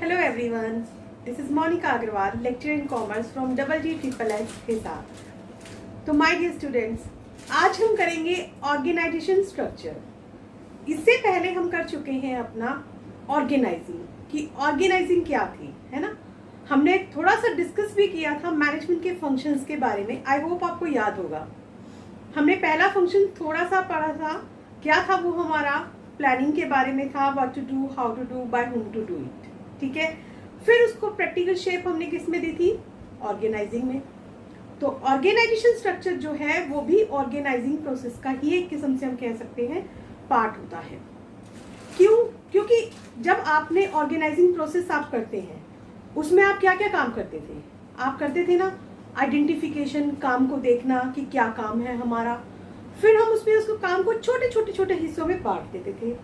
Hello everyone, this is Monica Agarwal, lecturer in commerce from GGSSS Hisar. तो my dear students, आज हम करेंगे organisation structure. इससे पहले हम कर चुके हैं अपना ऑर्गेनाइजिंग, कि ऑर्गेनाइजिंग क्या थी, है ना। हमने थोड़ा सा डिस्कस भी किया था मैनेजमेंट के फंक्शंस के बारे में। आई होप आपको याद होगा। हमने पहला फंक्शन थोड़ा सा पढ़ा था, क्या था वो हमारा प्लानिंग के बारे में था, what to do, how to do, by whom to do it. ठीक है, फिर उसको प्रैक्टिकल शेप हमने किस में दी थी, ऑर्गेनाइजिंग में। तो ऑर्गेनाइजेशन स्ट्रक्चर जो है वो भी ऑर्गेनाइजिंग प्रोसेस का ही एक किस्म से हम कह सकते हैं पार्ट होता है। क्यों? क्योंकि जब आपने ऑर्गेनाइजिंग प्रोसेस आप करते हैं, उसमें आप क्या क्या काम करते थे? आप करते थे ना आइडेंटिफिकेशन, काम को देखना कि क्या काम है हमारा। फिर हम उसमें उसको काम को छोटे छोटे छोटे हिस्सों में बांट देते थे।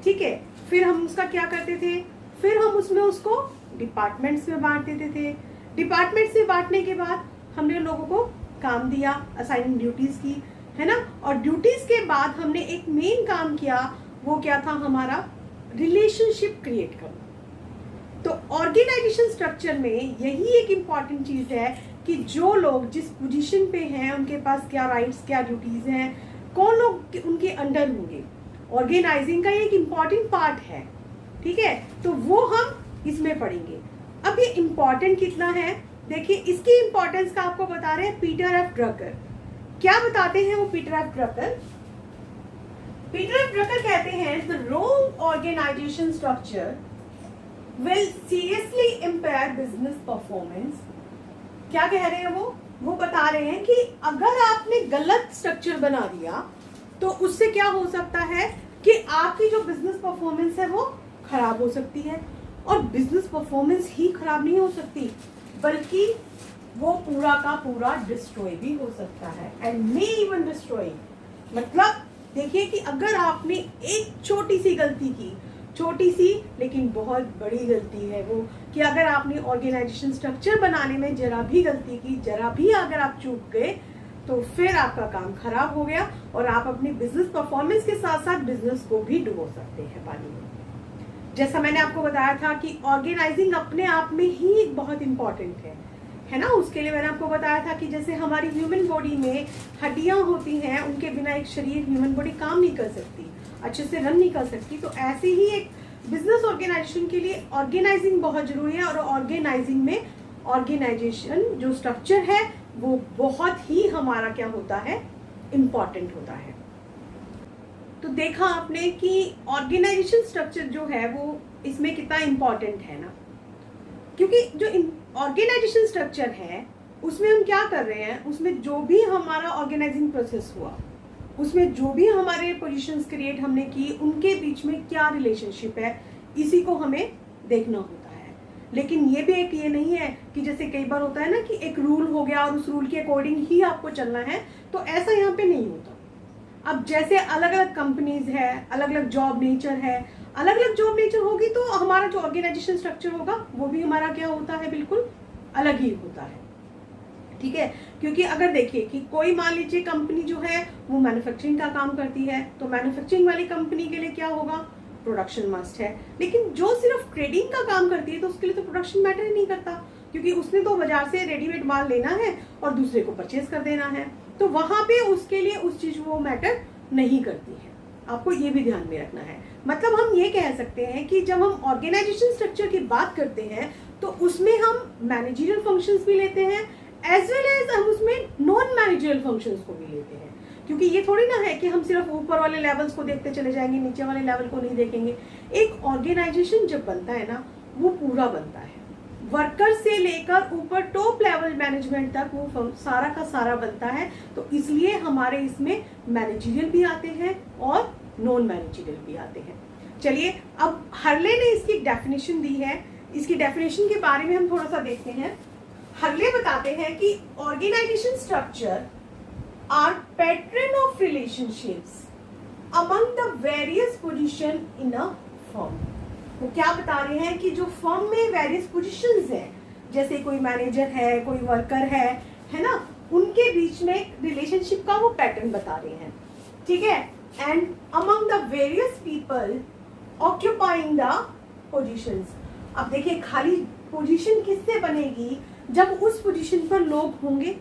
ठीक है, फिर हम उसका क्या करते थे, फिर हम उसमें उसको डिपार्टमेंट्स में बांट देते थे। डिपार्टमेंट्स में बांटने के बाद हमने लोगों को काम दिया, असाइनिंग ड्यूटीज की, है ना। और ड्यूटीज के बाद हमने एक मेन काम किया, वो क्या था हमारा, रिलेशनशिप क्रिएट करना। तो ऑर्गेनाइजेशन स्ट्रक्चर में यही एक इम्पॉर्टेंट चीज है कि जो लोग जिस पोजीशन पे हैं उनके पास क्या राइट्स, क्या ड्यूटीज हैं, कौन लोग उनके अंडर होंगे। ऑर्गेनाइजिंग का एक इम्पॉर्टेंट पार्ट है। ठीक है, तो वो हम इसमें पढ़ेंगे। अब ये इम्पॉर्टेंट कितना है, देखिए इसकी इंपॉर्टेंस का आपको बता रहे हैं पीटर एफ ड्रकर। क्या बताते हैं वो Peter F Drucker? Peter F Drucker कहते हैं the wrong organization structure will seriously impair business performance. क्या कह रहे हैं वो बता रहे हैं कि अगर आपने गलत स्ट्रक्चर बना दिया तो उससे क्या हो सकता है कि आपकी जो बिजनेस परफॉर्मेंस है वो खराब हो सकती है। और बिजनेस परफॉर्मेंस ही खराब नहीं हो सकती, बल्कि वो पूरा का पूरा डिस्ट्रॉय भी हो सकता है, एंड मे इवन डिस्ट्रॉय। मतलब देखिए कि अगर आपने एक छोटी सी गलती की, छोटी सी लेकिन बहुत बड़ी गलती है वो, कि अगर आपने ऑर्गेनाइजेशन स्ट्रक्चर बनाने में जरा भी गलती की, जरा भी अगर आप चूक गए, तो फिर आपका काम खराब हो गया और आप अपनी बिजनेस परफॉर्मेंस के साथ साथ बिजनेस को भी डुबो सकते हैं पानी में। जैसा मैंने आपको बताया था कि ऑर्गेनाइजिंग अपने आप में ही एक बहुत इंपॉर्टेंट है ना। उसके लिए मैंने आपको बताया था कि जैसे हमारी ह्यूमन बॉडी में हड्डियां होती हैं, उनके बिना एक शरीर, ह्यूमन बॉडी काम नहीं कर सकती, अच्छे से रन नहीं कर सकती। तो ऐसे ही एक बिजनेस ऑर्गेनाइजेशन के लिए ऑर्गेनाइजिंग बहुत जरूरी है। और ऑर्गेनाइजिंग में ऑर्गेनाइजेशन जो स्ट्रक्चर है वो बहुत ही हमारा क्या होता है, इम्पॉर्टेंट होता है। तो देखा आपने कि ऑर्गेनाइजेशन स्ट्रक्चर जो है वो इसमें कितना इम्पॉर्टेंट है ना। क्योंकि जो ऑर्गेनाइजेशन स्ट्रक्चर है उसमें हम क्या कर रहे हैं, उसमें जो भी हमारा ऑर्गेनाइजिंग प्रोसेस हुआ, उसमें जो भी हमारे पोजीशंस क्रिएट हमने की, उनके बीच में क्या रिलेशनशिप है, इसी को हमें देखना होता है। लेकिन ये भी एक ये नहीं है कि जैसे कई बार होता है ना कि एक रूल हो गया और उस रूल के अकॉर्डिंग ही आपको चलना है, तो ऐसा यहाँ पे नहीं होता। अब जैसे अलग अलग कंपनीज है, अलग अलग जॉब नेचर है, अलग अलग जॉब नेचर होगी तो हमारा जो ऑर्गेनाइजेशन स्ट्रक्चर होगा वो भी हमारा क्या होता है, बिल्कुल अलग ही होता है। ठीक है, क्योंकि अगर देखिए कि कोई मान लीजिए कंपनी जो है वो मैन्युफैक्चरिंग का काम करती है, तो मैन्युफैक्चरिंग वाली कंपनी के लिए क्या होगा, प्रोडक्शन मस्ट है। लेकिन जो सिर्फ ट्रेडिंग का काम करती है तो उसके लिए तो प्रोडक्शन मैटर ही नहीं करता, क्योंकि उसने तो बाजार से रेडीमेड माल लेना है और दूसरे को परचेज कर देना है। तो वहां पे उसके लिए उस चीज वो मैटर नहीं करती है। आपको ये भी ध्यान में रखना है। मतलब हम ये कह सकते हैं कि जब हम ऑर्गेनाइजेशन स्ट्रक्चर की बात करते हैं तो उसमें हम मैनेजरियल फंक्शंस भी लेते हैं, एज वेल एज हम उसमें नॉन मैनेजरियल फंक्शंस को भी लेते हैं। क्योंकि ये थोड़ी ना है कि हम सिर्फ ऊपर वाले लेवल्स को देखते चले जाएंगे, नीचे वाले लेवल को नहीं देखेंगे। एक ऑर्गेनाइजेशन जब बनता है ना, वो पूरा बनता है, वर्कर से लेकर ऊपर टॉप लेवल मैनेजमेंट तक वो सारा का सारा बनता है। तो इसलिए हमारे इसमें मैनेजरियल भी आते हैं और नॉन मैनेजरियल भी आते हैं। चलिए, अब हर्ले ने इसकी डेफिनेशन दी है, इसकी डेफिनेशन के बारे में हम थोड़ा सा देखते हैं। हर्ले बताते हैं कि organization structure are pattern of relationships among the various position in a firm. वो क्या बता रहे हैं कि जो फर्म में वेरियस पोजीशंस हैं, जैसे कोई मैनेजर है, कोई वर्कर है ना, उनके बीच में रिलेशनशिप का वो पैटर्न बता रहे हैं। ठीक है, and among the various people occupying the positions, अब देखिए खाली पोजीशन किससे बनेगी, जब उस पोजीशन पर लोग होंगे।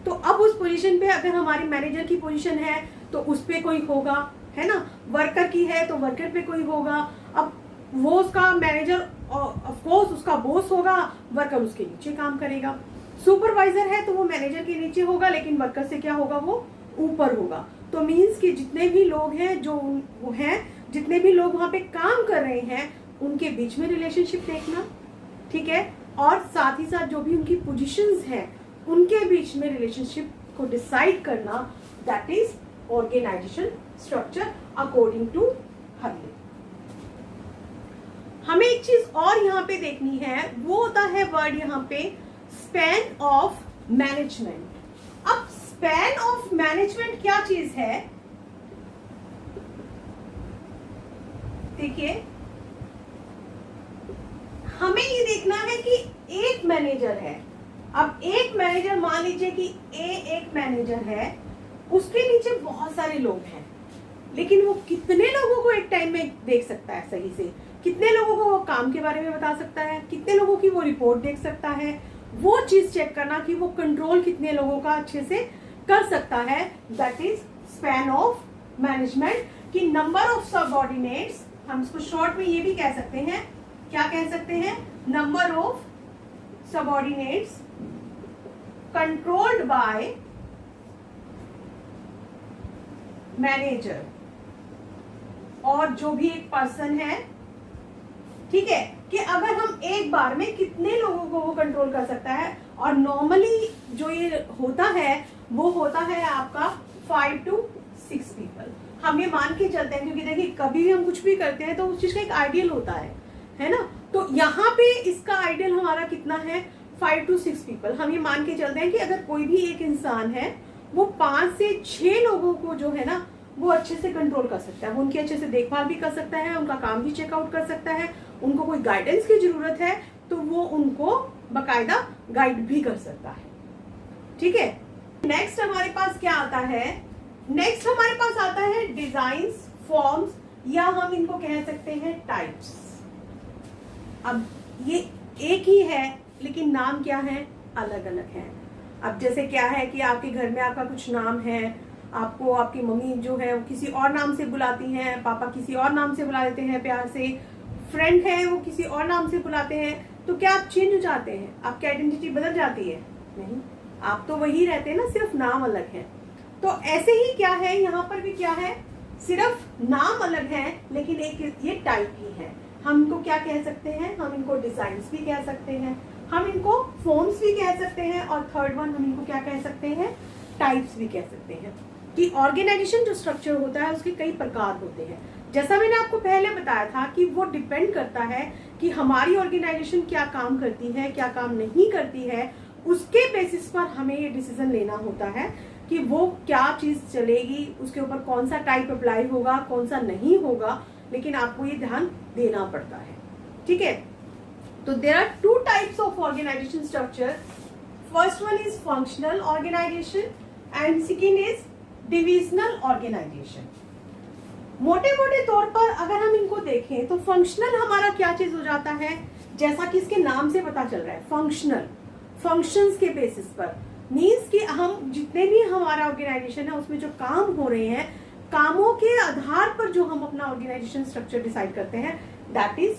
तो अब उस पोजीशन पे अगर हमारी मैनेजर की पोजीशन है तो उस पे कोई होगा, है ना, वर्कर की है तो वर्कर पे कोई होगा। अब वो उसका मैनेजर ऑफ कोर्स उसका बॉस होगा, वर्कर उसके नीचे काम करेगा। सुपरवाइजर है तो वो मैनेजर के नीचे होगा, लेकिन वर्कर से क्या होगा, वो ऊपर होगा। तो मीन्स कि जितने भी लोग हैं जो वो हैं, जितने भी लोग वहां पे काम कर रहे हैं, उनके बीच में रिलेशनशिप देखना, ठीक है, और साथ ही साथ जो भी उनकी पोजीशंस हैं उनके बीच में रिलेशनशिप को डिसाइड करना, that is organization structure according to Hurley. हमें एक चीज और यहाँ पे देखनी है, वो होता है वर्ड यहाँ पे स्पैन ऑफ मैनेजमेंट। अब स्पैन ऑफ मैनेजमेंट क्या चीज है, देखिए हमें ये देखना है कि एक मैनेजर है। अब एक मैनेजर, मान लीजिए कि एक मैनेजर है, उसके नीचे बहुत सारे लोग हैं, लेकिन वो कितने लोगों को एक टाइम में देख सकता है सही से, कितने लोगों को वो काम के बारे में बता सकता है, कितने लोगों की वो रिपोर्ट देख सकता है, वो चीज चेक करना कि वो कंट्रोल कितने लोगों का अच्छे से कर सकता है, that is span of management. कि नंबर ऑफ सबऑर्डिनेट्स, हम इसको शॉर्ट में ये भी कह सकते हैं, क्या कह सकते हैं, number of subordinates controlled by manager, और जो भी एक पर्सन है, ठीक है, कि अगर हम एक बार में कितने लोगों को वो कंट्रोल कर सकता है। और नॉर्मली जो ये होता है वो होता है आपका 5 to 6 पीपल। हम ये मान के चलते हैं, क्योंकि देखिए कभी भी हम कुछ भी करते हैं तो उस चीज का एक आइडियल होता है ना। तो यहाँ पे इसका आइडियल हमारा कितना है, 5 to 6 पीपल। हम ये मान के चलते हैं कि अगर कोई भी एक इंसान है वो 5 से 6 लोगों को जो है ना वो अच्छे से कंट्रोल कर सकता है, वो उनकी अच्छे से देखभाल भी कर सकता है, उनका काम भी चेकआउट कर सकता है, उनको कोई गाइडेंस की जरूरत है तो वो उनको बकायदा गाइड भी कर सकता है, ठीक है। नेक्स्ट हमारे पास क्या आता है, नेक्स्ट हमारे पास आता है डिजाइन्स, फॉर्म्स, या हम इनको कह सकते हैं टाइप्स। अब ये एक ही है लेकिन नाम क्या है, अलग अलग है। अब जैसे क्या है कि आपके घर में आपका कुछ नाम है, आपको आपकी मम्मी जो है वो किसी और नाम से बुलाती हैं, पापा किसी और नाम से बुला देते हैं प्यार से, फ्रेंड है वो किसी और नाम से बुलाते हैं, तो क्या आप चेंज हो जाते हैं, आपकी आइडेंटिटी बदल जाती है? नहीं, आप तो वही रहते हैं ना, सिर्फ नाम अलग है। तो ऐसे ही क्या है, यहाँ पर भी क्या है, सिर्फ नाम अलग है लेकिन एक ये टाइप ही है। हम इनको क्या कह सकते हैं, हम इनको डिजाइन्स भी कह सकते हैं, हम इनको फॉर्म्स भी कह सकते हैं, और थर्ड वन हम इनको क्या कह सकते हैं, टाइप्स भी कह सकते हैं। कि ऑर्गेनाइजेशन जो स्ट्रक्चर होता है उसके कई प्रकार होते हैं। जैसा मैंने आपको पहले बताया था कि वो डिपेंड करता है कि हमारी ऑर्गेनाइजेशन क्या काम करती है, क्या काम नहीं करती है, उसके बेसिस पर हमें ये डिसीजन लेना होता है कि वो क्या चीज चलेगी, उसके ऊपर कौन सा टाइप अप्लाई होगा, कौन सा नहीं होगा, लेकिन आपको ये ध्यान देना पड़ता है, ठीक है। तो there are 2 types of organization structure. First one is functional organization and second is divisional organization. मोटे मोटे तौर पर अगर हम इनको देखें तो फंक्शनल हमारा क्या चीज हो जाता है, जैसा कि इसके नाम से पता चल रहा है, फंक्शनल, फंक्शंस के बेसिस पर, मीन्स कि हम जितने भी हमारा ऑर्गेनाइजेशन है उसमें जो काम हो रहे हैं, कामों के आधार पर जो हम अपना ऑर्गेनाइजेशन स्ट्रक्चर डिसाइड करते हैं, दैट इज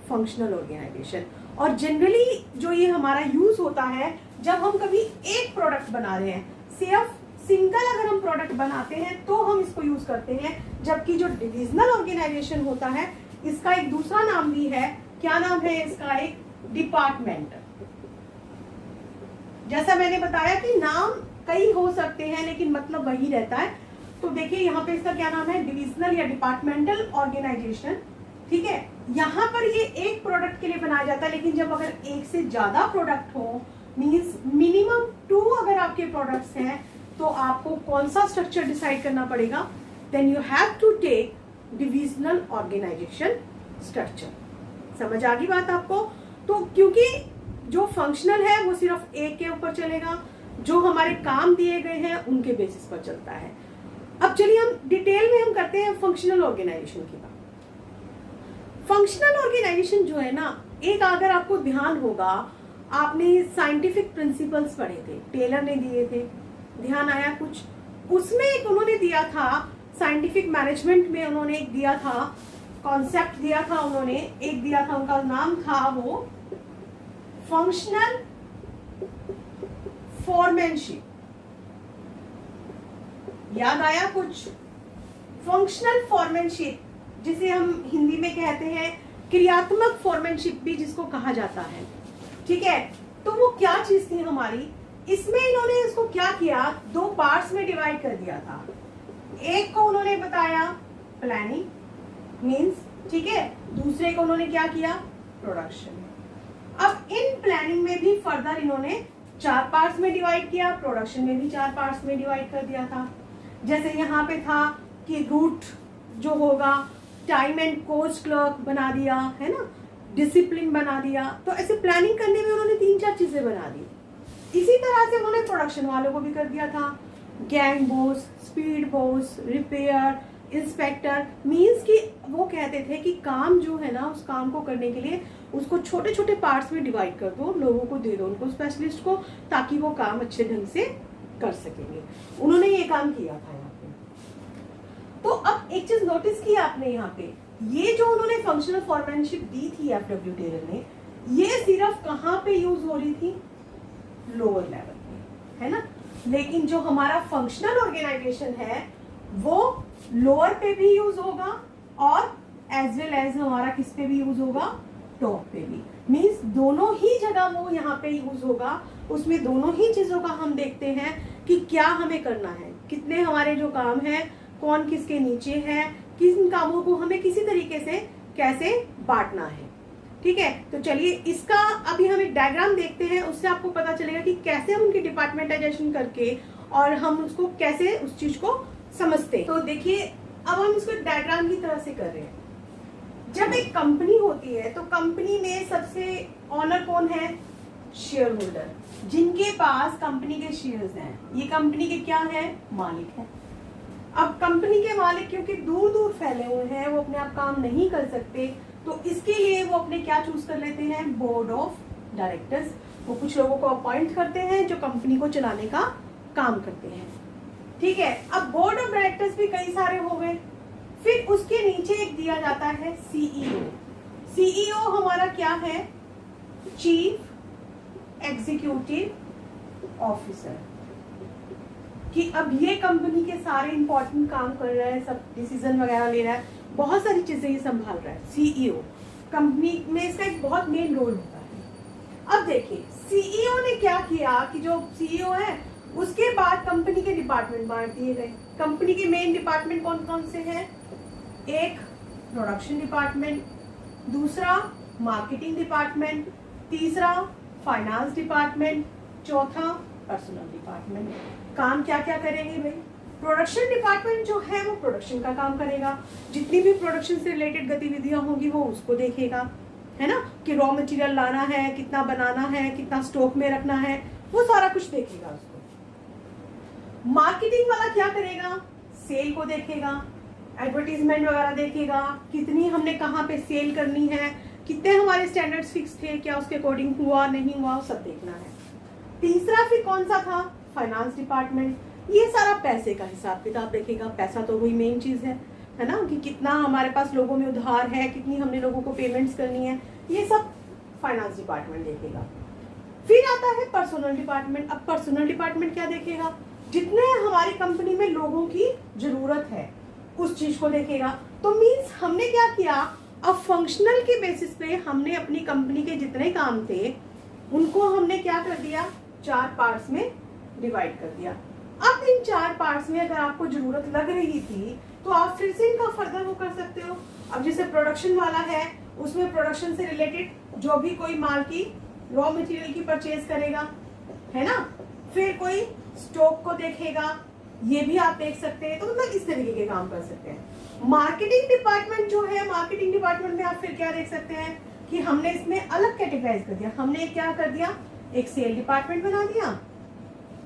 फंक्शनल ऑर्गेनाइजेशन। और जनरली जो ये हमारा यूज होता है जब हम कभी एक प्रोडक्ट बना रहे हैं, सिर्फ सिंगल अगर हम प्रोडक्ट बनाते हैं तो हम इसको यूज करते हैं, जबकि जो डिविजनल ऑर्गेनाइजेशन होता है इसका एक दूसरा नाम भी है, क्या नाम है इसका, एक डिपार्टमेंट। जैसा मैंने बताया कि नाम कई हो सकते हैं लेकिन मतलब वही रहता है। तो देखिए यहाँ पे इसका क्या नाम है, डिविजनल या डिपार्टमेंटल ऑर्गेनाइजेशन, ठीक है। यहाँ पर ये एक प्रोडक्ट के लिए बनाया जाता है, लेकिन जब अगर एक से ज्यादा प्रोडक्ट हो, मीन्स मिनिमम 2 अगर आपके प्रोडक्ट्स हैं, तो आपको कौन सा स्ट्रक्चर डिसाइड करना पड़ेगा, then you have to take divisional organization structure. समझ आ गई बात आपको? तो क्योंकि जो फंक्शनल है वो सिर्फ एक के ऊपर चलेगा, जो हमारे काम दिए गए हैं उनके बेसिस पर चलता है। अब चलिए हम डिटेल में हम करते हैं फंक्शनल ऑर्गेनाइजेशन की बात। फंक्शनल ऑर्गेनाइजेशन जो है ना, एक अगर आपको ध्यान होगा, आपने साइंटिफिक प्रिंसिपल्स पढ़े थे, टेलर ने दिए थे, ध्यान आया कुछ? उसमें एक उन्होंने दिया था साइंटिफिक मैनेजमेंट में, उन्होंने एक दिया था कॉन्सेप्ट दिया था, उन्होंने एक दिया था, उनका नाम था वो फंक्शनल फोरमैनशिप। याद आया कुछ? फंक्शनल फोरमैनशिप, जिसे हम हिंदी में कहते हैं क्रियात्मक फोरमैनशिप भी जिसको कहा जाता है, ठीक है। तो वो क्या चीज थी हमारी, इसमें इन्होंने इसको क्या किया, दो पार्ट्स में डिवाइड कर दिया था। एक को उन्होंने बताया प्लानिंग मींस, ठीक है, दूसरे को उन्होंने क्या किया, प्रोडक्शन। अब इन प्लानिंग में भी फर्दर इन्होंने 4 पार्ट्स में डिवाइड किया, प्रोडक्शन में भी 4 पार्ट्स में डिवाइड कर दिया था। जैसे यहाँ पे था कि रूट जो होगा, टाइम एंड कॉस्ट क्लर्क बना दिया, है ना, डिसिप्लिन बना दिया। तो ऐसे प्लानिंग करने में उन्होंने 3-4 चीजें बना दी। इसी तरह से उन्होंने प्रोडक्शन वालों को भी कर दिया था, gang boss, speed boss, repair, inspector. Means कि वो कहते थे कि काम जो है ना, उस काम को करने के लिए उसको छोटे छोटे पार्ट्स में डिवाइड कर दो, लोगों को दे दो, उनको स्पेशलिस्ट को, ताकि वो काम अच्छे ढंग से कर सकेंगे। उन्होंने ये काम किया था यहाँ पे। तो अब एक चीज नोटिस की आपने यहाँ पे, ये जो उन्होंने फंक्शनल फोरमैनशिप दी थी एफडब्ल्यू टेलर ने, ये सिर्फ कहाँ पे यूज हो रही थी, लोअर लेवल पे, है ना। लेकिन जो हमारा फंक्शनल ऑर्गेनाइजेशन है वो लोअर पे भी यूज होगा और एज वेल एज हमारा किस पे भी यूज होगा, टॉप पे भी। मींस दोनों ही जगह वो यहाँ पे यूज होगा। उसमें दोनों ही चीजों का हम देखते हैं कि क्या हमें करना है, कितने हमारे जो काम है, कौन किसके नीचे है, किन कामों को हमें किसी तरीके से कैसे बांटना है, ठीक है। तो चलिए इसका अभी हम एक डायग्राम देखते हैं, उससे आपको पता चलेगा कि कैसे हम उनकी डिपार्टमेंटाइजेशन करके और हम उसको कैसे उस चीज को समझते हैं। तो देखिए अब हम इसको एक डायग्राम की तरह से कर रहे हैं। जब एक कंपनी होती है तो कंपनी में सबसे ऑनर कौन है, शेयर होल्डर, जिनके पास कंपनी के शेयर्स हैं। ये कंपनी के क्या है, मालिक है। अब कंपनी के मालिक क्योंकि दूर दूर फैले हुए हैं, वो अपने आप काम नहीं कर सकते, तो इसके लिए वो अपने क्या चूज कर लेते हैं, बोर्ड ऑफ डायरेक्टर्स। वो कुछ लोगों को अपॉइंट करते हैं जो कंपनी को चलाने का काम करते हैं, ठीक है। अब बोर्ड ऑफ डायरेक्टर्स भी कई सारे हो गए, फिर उसके नीचे एक दिया जाता है सीईओ। सीईओ हमारा क्या है, चीफ एग्जीक्यूटिव ऑफिसर, कि अब ये कंपनी के सारे इंपॉर्टेंट काम कर रहा है, सब डिसीजन वगैरह ले रहा है, बहुत सारी चीजें ये संभाल रहा है। सीईओ कंपनी में इसका एक बहुत मेन रोल होता है। अब देखिए सीईओ ने क्या किया कि जो सीईओ है उसके बाद कंपनी के डिपार्टमेंट बांट दिए गए। कंपनी के मेन डिपार्टमेंट कौन कौन से हैं, एक प्रोडक्शन डिपार्टमेंट, दूसरा मार्केटिंग डिपार्टमेंट, तीसरा फाइनेंस डिपार्टमेंट, चौथा पर्सनल डिपार्टमेंट। काम क्या क्या करेंगे भाई, प्रोडक्शन डिपार्टमेंट जो है वो प्रोडक्शन का काम करेगा, जितनी भी प्रोडक्शन से रिलेटेड गतिविधियां होंगी वो उसको देखेगा, है ना, कि रॉ मटेरियल लाना है, कितना बनाना है, कितना स्टॉक में रखना है, वो सारा कुछ देखेगा उसको। मार्केटिंग वाला क्या करेगा, सेल को देखेगा, एडवर्टीजमेंट वगैरह देखेगा, कितनी हमने कहाँ पे सेल करनी है, कितने हमारे स्टैंडर्ड्स फिक्स थे, क्या उसके अकॉर्डिंग हुआ नहीं हुआ, सब देखना है। तीसरा फिर कौन सा था, फाइनेंस डिपार्टमेंट, ये सारा पैसे का हिसाब किताब देखेगा। पैसा तो वही मेन चीज है ना, कि कितना हमारे पास लोगों में उधार है, कितनी हमने लोगों को पेमेंट्स करनी है, ये सब फाइनेंस डिपार्टमेंट देखेगा। फिर आता है पर्सनल डिपार्टमेंट। अब पर्सनल डिपार्टमेंट क्या देखेगा, जितने हमारी कंपनी में लोगों की जरूरत है उस चीज को देखेगा। तो मीन्स हमने क्या किया, अब फंक्शनल के बेसिस पे हमने अपनी कंपनी के जितने काम थे उनको हमने क्या कर दिया, 4 पार्ट्स में डिवाइड कर दिया। अब इन 4 पार्ट्स में अगर आपको जरूरत लग रही थी तो आप फिर से इनका फर्दर वो कर सकते हो। अब जैसे प्रोडक्शन वाला है, उसमें प्रोडक्शन से रिलेटेड जो भी कोई माल की रॉ मटेरियल की परचेज करेगा, है ना, फिर कोई स्टॉक को देखेगा, ये भी आप देख सकते हैं। तो मतलब इस तरीके के काम कर सकते हैं। मार्केटिंग डिपार्टमेंट जो है, मार्केटिंग डिपार्टमेंट में आप फिर क्या देख सकते हैं कि हमने इसमें अलग कैटेगराइज कर दिया। हमने क्या कर दिया, एक सेल डिपार्टमेंट बना दिया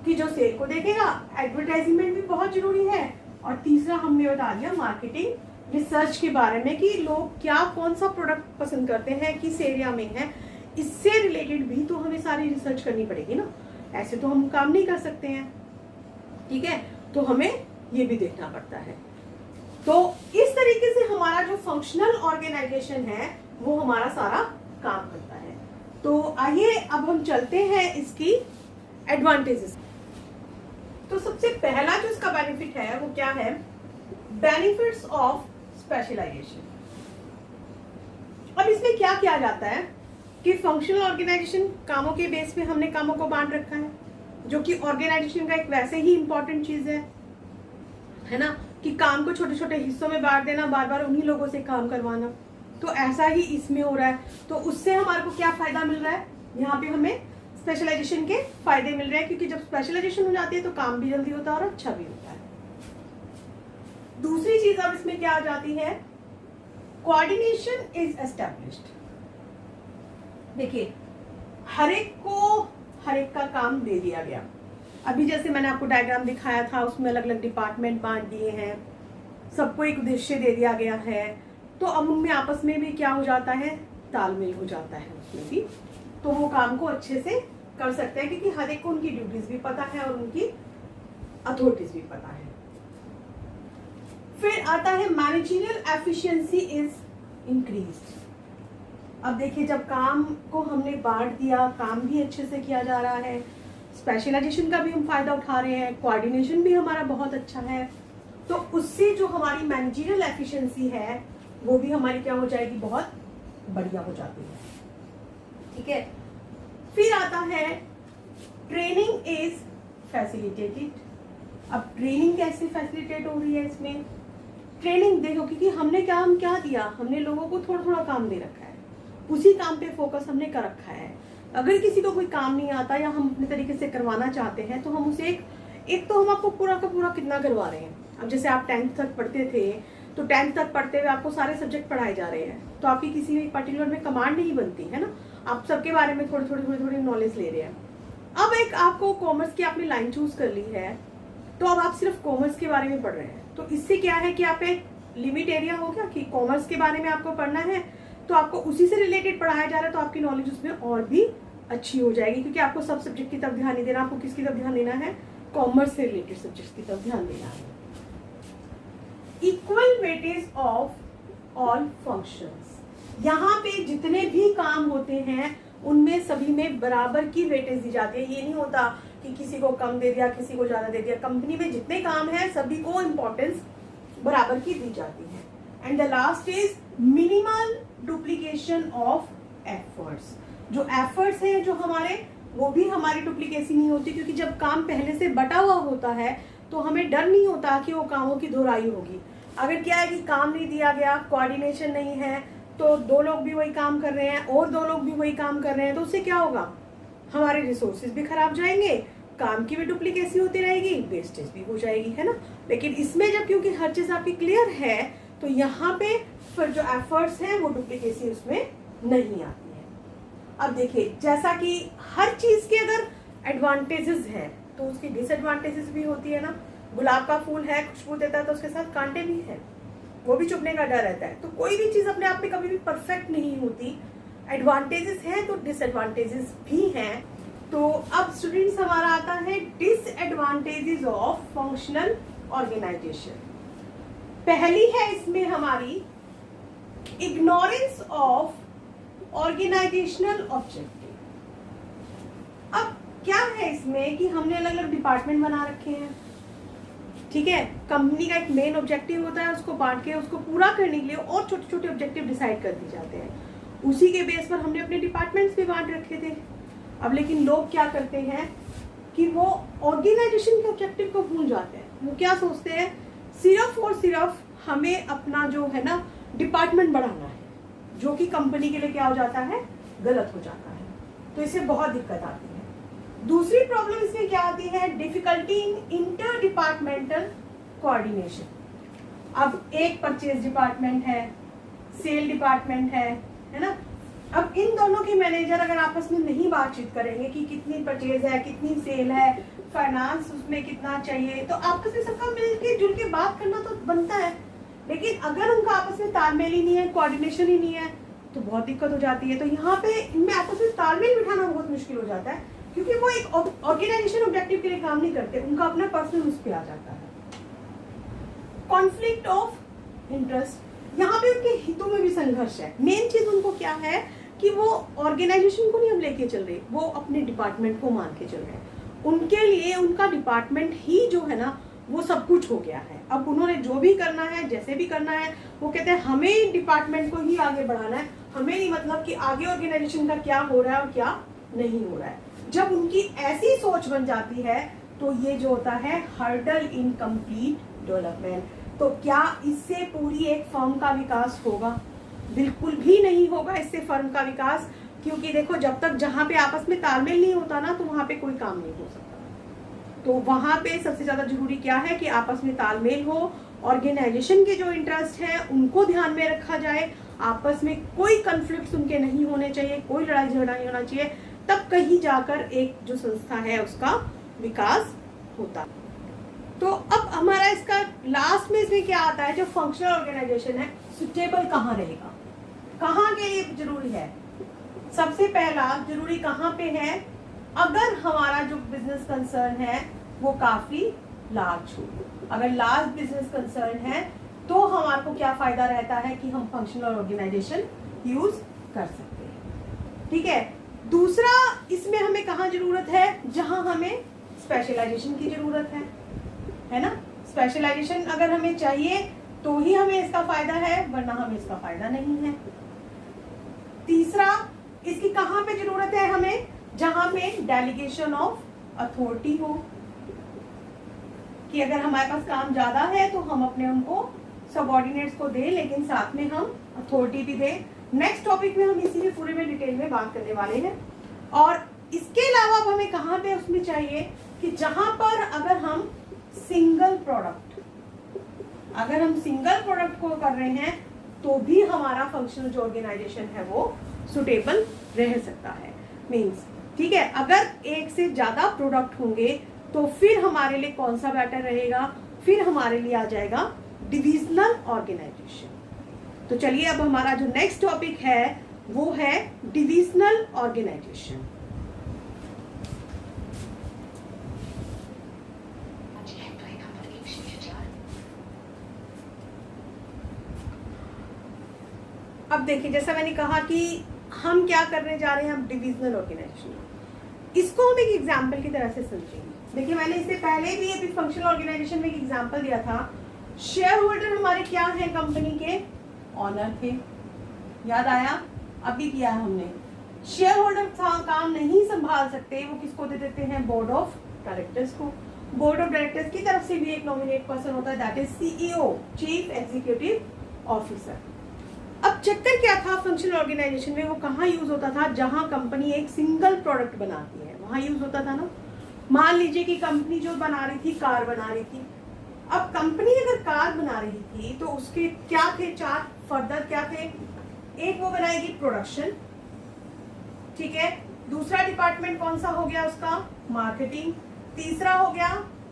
कि जो सेल को देखेगा, एडवर्टाइजमेंट भी बहुत जरूरी है, और तीसरा हमने बता दिया मार्केटिंग रिसर्च के बारे में कि लोग क्या कौन सा प्रोडक्ट पसंद करते हैं, किस एरिया में है, इससे रिलेटेड भी तो हमें सारी रिसर्च करनी पड़ेगी ना, ऐसे तो हम काम नहीं कर सकते हैं, ठीक है। तो हमें ये भी देखना पड़ता है। तो इस तरीके से हमारा जो फंक्शनल ऑर्गेनाइजेशन है वो हमारा सारा काम करता है। तो आइए अब हम चलते हैं इसकी एडवांटेजेस। तो सबसे पहला जो इसका बेनिफिट है वो क्या है, बेनिफिट्स ऑफ स्पेशलाइजेशन। अब इसमें क्या किया जाता है कि फंक्शनल ऑर्गेनाइजेशन, कामों के बेस पे हमने कामों को बांट रखा है, जो कि ऑर्गेनाइजेशन का एक वैसे ही इंपॉर्टेंट चीज है ना, कि काम को छोटे छोटे हिस्सों में बांट देना, बार बार उन्हीं लोगों से काम करवाना। तो ऐसा ही इसमें हो रहा है। तो उससे हमारे को क्या फायदा मिल रहा है, यहाँ पे हमें स्पेशलाइजेशन के फायदे मिल रहे हैं, क्योंकि जब स्पेशलाइजेशन हो जाती है तो काम भी जल्दी होता है और अच्छा भी होता है। दूसरी चीज अब इसमें क्या आ जाती है, कोऑर्डिनेशन इज एस्टैब्लिश्ड। देखिए, हर एक का काम दे दिया गया। अभी जैसे मैंने आपको डायग्राम दिखाया था, उसमें अलग अलग डिपार्टमेंट बांट दिए हैं, सबको एक उद्देश्य दे दिया गया है। तो अब उनमें आपस में भी क्या हो जाता है, तालमेल हो जाता है उसमें भी, तो वो काम को अच्छे से कर सकते हैं, क्योंकि हर एक को उनकी ड्यूटीज भी पता है और उनकी अथॉरिटीज भी पता है। फिर आता है मैनेजरियल एफिशिएंसी इज इंक्रीज्ड। अब देखिए, जब काम को हमने बांट दिया, काम भी अच्छे से किया जा रहा है, स्पेशलाइजेशन का भी हम फायदा उठा रहे हैं, कोऑर्डिनेशन भी हमारा बहुत अच्छा है, तो उससे जो हमारी मैनेजरियल एफिशिएंसी है वो भी हमारी क्या हो जाएगी, बहुत बढ़िया हो जाती है, ठीक है। फिर आता है ट्रेनिंग इज फैसिलिटेटेड। अब ट्रेनिंग कैसे फैसिलिटेट हो रही है इसमें, ट्रेनिंग देखो, क्योंकि हमने काम क्या दिया, हमने लोगों को थोड़ा थोड़ा काम दे रखा है, उसी काम पे फोकस हमने कर रखा है। अगर किसी को कोई काम नहीं आता या हम अपने तरीके से करवाना चाहते हैं तो हम उसे एक तो हम आपको पूरा का पूरा कितना करवा रहे हैं। अब जैसे आप 10th तक पढ़ते थे, तो 10th तक पढ़ते हुए आपको सारे सब्जेक्ट पढ़ाए जा रहे हैं, तो आपकी किसी भी पर्टिकुलर में कमांड नहीं बनती है ना, आप सबके बारे में थोड़ी नॉलेज ले रहे हैं। अब एक आपको कॉमर्स की आपने लाइन चूज कर ली है, तो अब आप सिर्फ कॉमर्स के बारे में पढ़ रहे हैं, तो इससे क्या है कि आप एक लिमिट एरिया हो गया कि कॉमर्स के बारे में आपको पढ़ना है, तो आपको उसी से रिलेटेड पढ़ाया जा रहा है, तो आपकी नॉलेज उसमें और भी अच्छी हो जाएगी, क्योंकि आपको सब सब्जेक्ट की तरफ ध्यान नहीं देना, आपको किसकी तरफ ध्यान देना है, कॉमर्स से रिलेटेड सब्जेक्ट की तरफ ध्यान देना है। Equal weightage of all functions, यहाँ पे जितने भी काम होते हैं उनमें सभी में बराबर की वेटेज दी जाती है। ये नहीं होता कि किसी को कम दे दिया, किसी को ज्यादा दे दिया। कंपनी में जितने काम है सभी को इंपॉर्टेंस बराबर की दी जाती है। And the last is minimal duplication of efforts. जो एफर्ट्स हैं जो हमारे, वो भी हमारी डुप्लीकेसी नहीं होती, क्योंकि जब काम पहले से बटा हुआ होता है तो हमें डर नहीं होता कि वो कामों की दोहराई होगी। अगर क्या है कि काम नहीं दिया गया, कोऑर्डिनेशन नहीं है, तो दो लोग भी वही काम कर रहे हैं और दो लोग भी वही काम कर रहे हैं, तो उससे क्या होगा, हमारे रिसोर्सेज भी खराब जाएंगे, काम की भी डुप्लीकेसी होती रहेगी, वेस्टेज भी हो जाएगी, है ना। लेकिन इसमें जब क्योंकि हर चीज आपकी क्लियर है, तो यहाँ पे फिर जो एफर्ट्स हैं वो डुप्लीकेसी उसमें नहीं आती है। अब देखिए, जैसा कि हर चीज के अगर एडवांटेजेस हैं तो उसकी डिसएडवांटेजेस भी होती है ना। गुलाब का फूल है, खुशबू देता है, तो उसके साथ कांटे भी है, वो भी चुभने का डर रहता है। तो कोई भी चीज अपने आप में कभी भी परफेक्ट नहीं होती, एडवांटेजेस हैं तो डिसएडवांटेजेस भी हैं। तो अब स्टूडेंट्स हमारा आता है डिसएडवांटेजेस ऑफ फंक्शनल ऑर्गेनाइजेशन। पहली है इसमें हमारी इग्नोरेंस ऑफ ऑर्गेनाइजेशनल ऑब्जेक्टिव। अब क्या है इसमें कि हमने अलग अलग डिपार्टमेंट बना रखे हैं, ठीक है। कंपनी का एक मेन ऑब्जेक्टिव होता है, उसको बांट के उसको पूरा करने के लिए और छोटे छोटे ऑब्जेक्टिव डिसाइड कर दिए जाते हैं। उसी के बेस पर हमने अपने डिपार्टमेंट्स भी बांट रखे थे। अब लेकिन लोग क्या करते हैं कि वो ऑर्गेनाइजेशन के ऑब्जेक्टिव को भूल जाते हैं। वो क्या सोचते हैं, सिर्फ और सिर्फ हमें अपना जो है ना डिपार्टमेंट बढ़ाना है, जो कि कंपनी के लिए क्या हो जाता है, गलत हो जाता है। तो इससे बहुत दिक्कत आती है। दूसरी प्रॉब्लम इसमें क्या आती है, difficulty in inter departmental coordination. अब एक परचेज डिपार्टमेंट है, सेल डिपार्टमेंट है ना। अब इन दोनों के मैनेजर अगर आपस में नहीं बातचीत करेंगे कि कितनी परचेज है, कितनी सेल है, फाइनेंस उसमें कितना चाहिए, तो आपस में सबका मिलके जुल के बात करना तो बनता है। लेकिन अगर उनका आपस में तालमेल ही नहीं है, कोऑर्डिनेशन ही नहीं है, तो बहुत दिक्कत हो जाती है। तो यहाँ पे इनमें आपस में तालमेल बिठाना बहुत मुश्किल हो जाता है, क्योंकि वो एक ऑर्गेनाइजेशन ऑब्जेक्टिव के लिए काम नहीं करते, उनका अपना पर्सनल उस पे आ जाता है। कॉन्फ्लिक्ट ऑफ इंटरेस्ट, यहाँ पे उनके हितों में भी संघर्ष है। मेन चीज उनको क्या है कि वो ऑर्गेनाइजेशन को नहीं हम लेके चल रहे, वो अपने डिपार्टमेंट को मान के चल रहे हैं। उनके लिए उनका डिपार्टमेंट ही जो है ना वो सब कुछ हो गया है। अब उन्होंने जो भी करना है, जैसे भी करना है, वो कहते हैं हमें डिपार्टमेंट को ही आगे बढ़ाना है, हमें नहीं मतलब कि आगे ऑर्गेनाइजेशन का क्या हो रहा है और क्या नहीं हो रहा है। जब उनकी ऐसी सोच बन जाती है तो ये जो होता है हर्डल इन कंप्लीट डेवलपमेंट। तो क्या इससे पूरी एक फर्म का विकास होगा? बिल्कुल भी नहीं होगा इससे फर्म का विकास, क्योंकि देखो जब तक जहां पे आपस में तालमेल नहीं होता ना तो वहां पे कोई काम नहीं हो सकता। तो वहां पे सबसे ज्यादा जरूरी क्या है कि आपस में तालमेल हो, ऑर्गेनाइजेशन के जो इंटरेस्ट है उनको ध्यान में रखा जाए, आपस में कोई कन्फ्लिक्ट उनके नहीं होने चाहिए, कोई लड़ाई झगड़ा नहीं होना चाहिए, तब कहीं जाकर एक जो संस्था है उसका विकास होता। तो अब हमारा इसका लास्ट में इसमें क्या आता है, जो फंक्शनल ऑर्गेनाइजेशन है सुटेबल कहाँ रहेगा, कहाँ के लिए जरूरी है? सबसे पहला जरूरी कहाँ पे है, अगर हमारा जो बिजनेस कंसर्न है वो काफी लार्ज हो। अगर लार्ज बिजनेस कंसर्न है तो हमारे को क्या फायदा रहता है कि हम फंक्शनल ऑर्गेनाइजेशन यूज कर सकते हैं। ठीक है। दूसरा, इसमें हमें कहाँ जरूरत है, जहां हमें स्पेशलाइजेशन की जरूरत है ना। स्पेशलाइजेशन अगर हमें चाहिए तो ही हमें इसका फायदा है, वरना हमें इसका फायदा नहीं है। तीसरा, इसकी कहाँ पे जरूरत है हमें, जहां पे डेलीगेशन ऑफ अथॉरिटी हो, कि अगर हमारे पास काम ज्यादा है तो हम अपने उनको सबऑर्डिनेट्स को दें, लेकिन साथ में हम अथॉरिटी भी दें। नेक्स्ट टॉपिक में हम इसी पूरे में डिटेल में बात करने वाले हैं। और इसके अलावा अब हमें कहाँ पे उसमें चाहिए कि जहां पर अगर हम सिंगल प्रोडक्ट को कर रहे हैं तो भी हमारा फंक्शनल जो ऑर्गेनाइजेशन है वो सुटेबल रह सकता है। मींस ठीक है, अगर एक से ज्यादा प्रोडक्ट होंगे तो फिर हमारे लिए कौन सा बेटर रहेगा, फिर हमारे लिए आ जाएगा डिविजनल ऑर्गेनाइजेशन। तो चलिए अब हमारा जो नेक्स्ट टॉपिक है वो है डिविजनल ऑर्गेनाइजेशन। अब देखिए, जैसा मैंने कहा कि हम क्या करने जा रहे हैं, हम डिविजनल ऑर्गेनाइजेशन, इसको हम एक एग्जाम्पल की तरह से समझेंगे। देखिए, मैंने इससे पहले भी अभी फंक्शनल ऑर्गेनाइजेशन में एक एग्जाम्पल दिया था। शेयर होल्डर हमारे क्या है, कंपनी के ऑनर थे, याद आया, अभी किया है हमने। शेयर होल्डर काम नहीं संभाल सकते, वो किसको दे देते हैं, बोर्ड ऑफ डायरेक्टर्स को। बोर्ड ऑफ डायरेक्टर्स की तरफ से भी एक नॉमिनेट पर्सन होता है, that is CEO, chief executive officer. अब चक्कर क्या था फंक्शनल ऑर्गेनाइजेशन में, वो कहाँ यूज होता था, जहां कंपनी एक सिंगल प्रोडक्ट बनाती है वहां यूज होता था ना। मान लीजिए कि कंपनी जो बना रही थी, कार बना रही थी। अब कंपनी अगर कार बना रही थी तो उसके क्या थे, चार फर्दर क्या थे, एक वो बनाएगी प्रोडक्शन, ठीक है, दूसरा डिपार्टमेंट कौन सा हो गया उसका, मार्केटिंग, तीसरा हो गया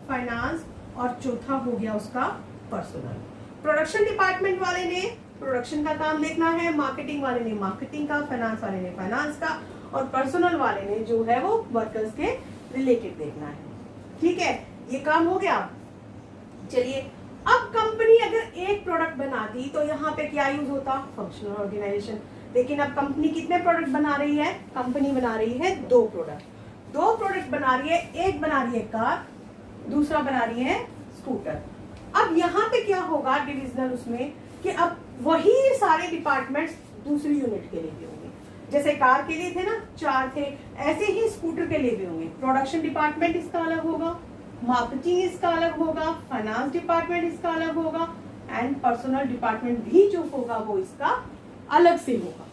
फाइनेंस, और चौथा हो गया उसका पर्सनल। प्रोडक्शन डिपार्टमेंट वाले ने प्रोडक्शन का काम देखना है, मार्केटिंग वाले ने मार्केटिंग का, फाइनेंस वाले ने फाइनेंस का, और पर्सनल वाले ने जो है वो वर्कर्स के रिलेटेड देखना है। ठीक है, ये काम हो गया। चलिए, अब कंपनी अगर एक प्रोडक्ट बनाती तो यहाँ पे क्या यूज होता, फंक्शनल ऑर्गेनाइजेशन। लेकिन अब कंपनी कितने प्रोडक्ट बना रही है, कंपनी बना रही है दो प्रोडक्ट बना रही है, एक बना रही है कार, दूसरा बना रही है स्कूटर। अब यहाँ पे क्या होगा डिविजनल उसमें, कि अब वही सारे डिपार्टमेंट्स दूसरी यूनिट के लिए भी होंगे। जैसे कार के लिए थे ना, 4 थे, ऐसे ही स्कूटर के लिए भी होंगे। प्रोडक्शन डिपार्टमेंट इसका अलग होगा, मार्केटिंग इसका अलग होगा, फाइनेंस डिपार्टमेंट इसका अलग होगा, एंड पर्सनल डिपार्टमेंट भी जो होगा वो इसका अलग से होगा।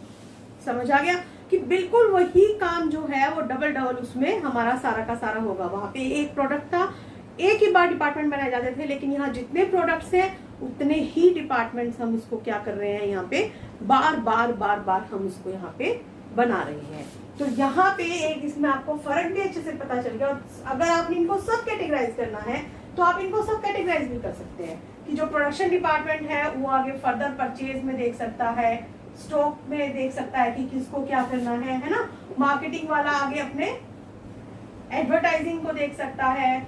समझ आ गया कि बिल्कुल वही काम जो है वो डबल उसमें हमारा सारा का सारा होगा। वहां पे एक प्रोडक्ट था, एक ही बार डिपार्टमेंट बनाए जाते थे, लेकिन यहाँ जितने प्रोडक्ट्स हैं उतने ही डिपार्टमेंट्स हम इसको क्या कर रहे हैं, यहाँ पे बार बार हम इसको यहाँ पे बना रहे हैं। तो यहाँ पे एक इसमें आपको फर्क भी अच्छे से पता चल गया। और अगर आपने इनको सब कैटेगराइज करना है तो आप इनको सब कैटेगराइज भी कर सकते हैं। कि जो प्रोडक्शन डिपार्टमेंट है वो आगे फर्दर परचेज में देख सकता है, स्टॉक में देख सकता है कि किसको क्या करना है ना। मार्केटिंग वाला आगे अपने एडवर्टाइजिंग को देख सकता है,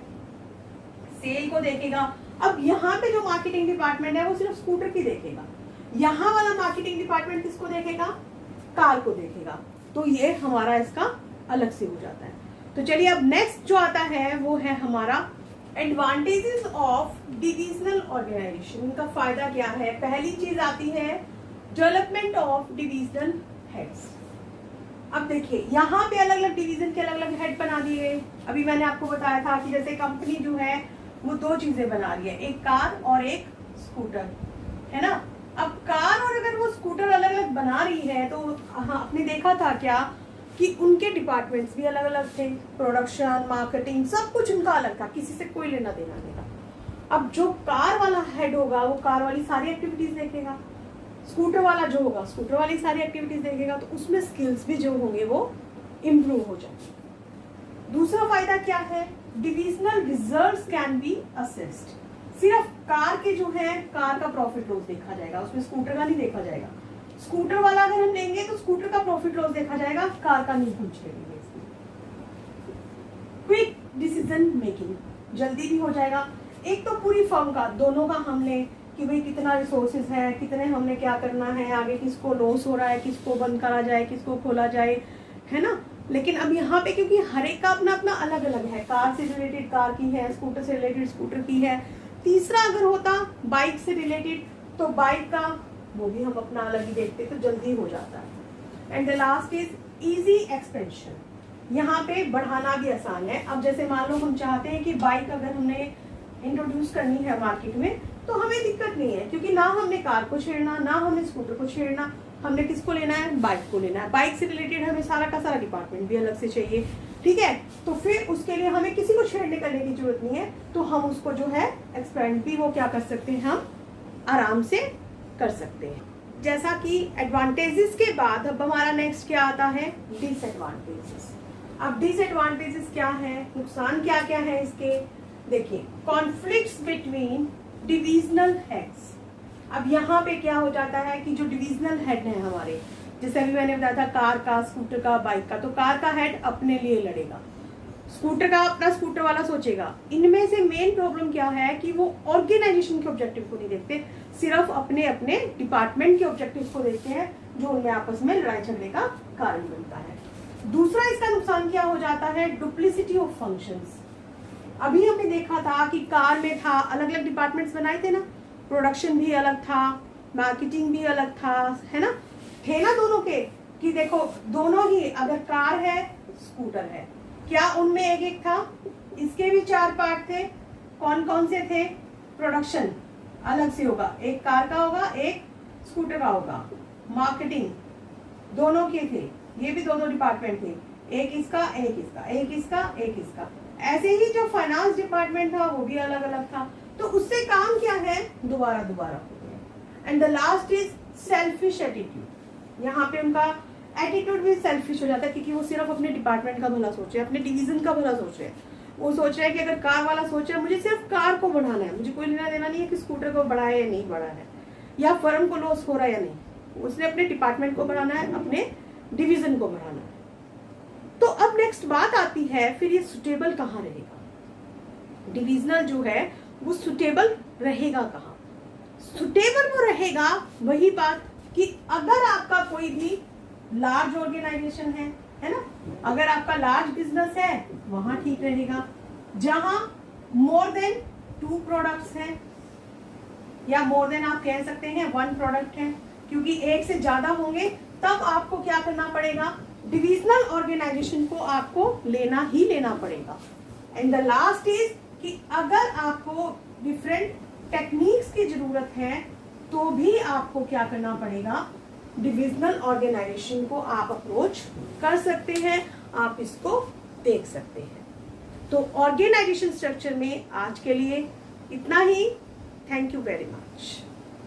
सेल को देखेगा। अब यहाँ पे जो मार्केटिंग डिपार्टमेंट है वो सिर्फ स्कूटर की देखेगा, यहाँ वाला मार्केटिंग डिपार्टमेंट किसको देखेगा, कार को देखेगा। तो ये हमारा इसका अलग से हो जाता है। तो चलिए अब नेक्स्ट जो आता है वो है हमारा एडवांटेजेस ऑफ डिविजनल ऑर्गेनाइजेशन। इनका फायदा क्या है। पहली चीज आती है डेवलपमेंट ऑफ डिविजनल हेड्स। अब देखिए यहाँ पे अलग अलग डिवीजन के अलग अलग हेड बना दिए गए। अभी मैंने आपको बताया था कि जैसे कंपनी जो है वो दो चीजें बना रही है, एक कार और एक स्कूटर, है ना। अब कार और अगर वो स्कूटर अलग अलग बना रही है तो आपने देखा था क्या कि उनके डिपार्टमेंट्स भी अलग अलग थे, प्रोडक्शन, मार्केटिंग, सब कुछ उनका अलग था, किसी से कोई लेना देना नहीं था। अब जो कार वाला हेड होगा वो कार वाली सारी एक्टिविटीज देखेगा, स्कूटर वाला जो होगा स्कूटर वाली सारी एक्टिविटीज देखेगा, तो उसमें स्किल्स भी जो होंगे वो इम्प्रूव हो जाएंगे। दूसरा फायदा क्या है, divisional results can be assessed. सिर्फ कार के जो है कार का प्रॉफिट लॉस देखा जाएगा, उसमें स्कूटर का नहीं देखा जाएगा। स्कूटर वाला अगर हम लेंगे तो स्कूटर का प्रॉफिट लॉस देखा जाएगा, कार का नहीं पूछ लेंगे। क्विक डिसीजन मेकिंग, जल्दी भी हो जाएगा। एक तो पूरी फर्म का, दोनों का हम लें कि भाई कितना रिसोर्सेज है, कितने हमने क्या करना है, आगे किसको लॉस हो रहा है, किसको बंद करा जाए, किसको खोला जाए, है ना। लेकिन अब यहाँ पे क्योंकि हर एक का अपना अपना अलग अलग है, कार से रिलेटेड कार की है, स्कूटर से रिलेटेड स्कूटर की है। तीसरा अगर होता बाइक से रिलेटेड तो बाइक का वो भी हम अपना अलग ही देखते तो जल्दी हो जाता है। And the last is easy expansion. यहाँ पे बढ़ाना भी आसान है। अब जैसे मान लो हम चाहते हैं कि बाइक अगर हमने इंट्रोड्यूस करनी है मार्केट में तो हमें दिक्कत नहीं है, क्योंकि ना हमने कार को छेड़ना, ना हमने स्कूटर को छेड़ना, हमने किसको लेना है, बाइक को लेना है। बाइक से रिलेटेड हमें सारा का सारा डिपार्टमेंट भी अलग से चाहिए, ठीक है। तो फिर उसके लिए हमें किसी को छेड़ने करने की जरूरत नहीं है, तो हम उसको जो है एक्सपेंड भी वो क्या कर सकते हैं, हम आराम से कर सकते हैं। जैसा कि एडवांटेजेस के बाद अब हमारा नेक्स्ट क्या आता है, डिसएडवांटेजेस। अब डिसएडवांटेजेस क्या है, नुकसान क्या क्या है इसके, देखिए कॉन्फ्लिक्ट्स बिटवीन डिविजनल हेड्स। अब यहाँ पे क्या हो जाता है कि जो डिविजनल हेड है हमारे, जैसे अभी मैंने बताया था कार का, स्कूटर का, बाइक का, तो कार का हेड अपने लिए लड़ेगा, स्कूटर का अपना स्कूटर वाला सोचेगा। इनमें से मेन प्रॉब्लम क्या है कि वो ऑर्गेनाइजेशन के ऑब्जेक्टिव को नहीं देखते, सिर्फ अपने अपने डिपार्टमेंट के ऑब्जेक्टिव को देखते हैं, जो उनमें आपस में लड़ाई झगड़े का कारण बनता है। दूसरा इसका नुकसान क्या हो जाता है, डुप्लीसिटी ऑफ फंक्शंस। अभी हमने देखा था कि कार में था अलग अलग डिपार्टमेंट्स बनाए थे ना, प्रोडक्शन भी अलग था, मार्केटिंग भी अलग था, है ना, थे ना दोनों के, कि देखो दोनों ही, अगर कार है स्कूटर है, क्या उनमें एक एक था, इसके भी 4 पार्ट थे। कौन कौन से थे, प्रोडक्शन अलग से होगा, एक कार का होगा, एक स्कूटर का होगा, मार्केटिंग दोनों के थे, ये भी दो डिपार्टमेंट थे, एक इसका एक इसका, एक इसका एक इसका। ऐसे ही जो फाइनेंस डिपार्टमेंट था वो भी अलग अलग था। तो उससे काम क्या है, दोबारा हो गया। And the last is selfish attitude. यहाँ पे उनका एटीट्यूड भी सेल्फिश हो जाता है, क्योंकि वो सिर्फ अपने डिपार्टमेंट का भला सोच रहे हैं, अपने डिवीजन का भला सोच रहे हैं। वो सोच रहे हैं कि अगर कार वाला सोच रहा है मुझे सिर्फ कार को बढ़ाना है, मुझे कोई लेना देना नहीं है कि स्कूटर को बढ़ा है या नहीं बढ़ा है, या फर्म को लॉस हो रहा है या नहीं। उसने अपने डिपार्टमेंट को बढ़ाना है, अपने डिवीजन को बढ़ाना है। तो अब नेक्स्ट बात आती है, फिर ये सुटेबल कहाँ रहेगा, डिविजनल जो है वो सुटेबल रहेगा कहाँ। सुटेबल वो रहेगा, वही बात कि अगर आपका कोई भी लार्ज ऑर्गेनाइजेशन है ना, अगर आपका लार्ज बिजनेस है वहां ठीक रहेगा, जहां मोर देन 2 प्रोडक्ट्स हैं, या मोर देन आप कह सकते हैं 1 प्रोडक्ट है, क्योंकि एक से ज्यादा होंगे तब आपको क्या करना पड़ेगा, डिविजनल ऑर्गेनाइजेशन को आपको लेना ही लेना पड़ेगा। एंड द लास्ट इज कि अगर आपको डिफरेंट टेक्निक्स की जरूरत है तो भी आपको क्या करना पड़ेगा, डिविजनल ऑर्गेनाइजेशन को आप अप्रोच कर सकते हैं, आप इसको देख सकते हैं। तो ऑर्गेनाइजेशन स्ट्रक्चर में आज के लिए इतना ही। Thank you very much.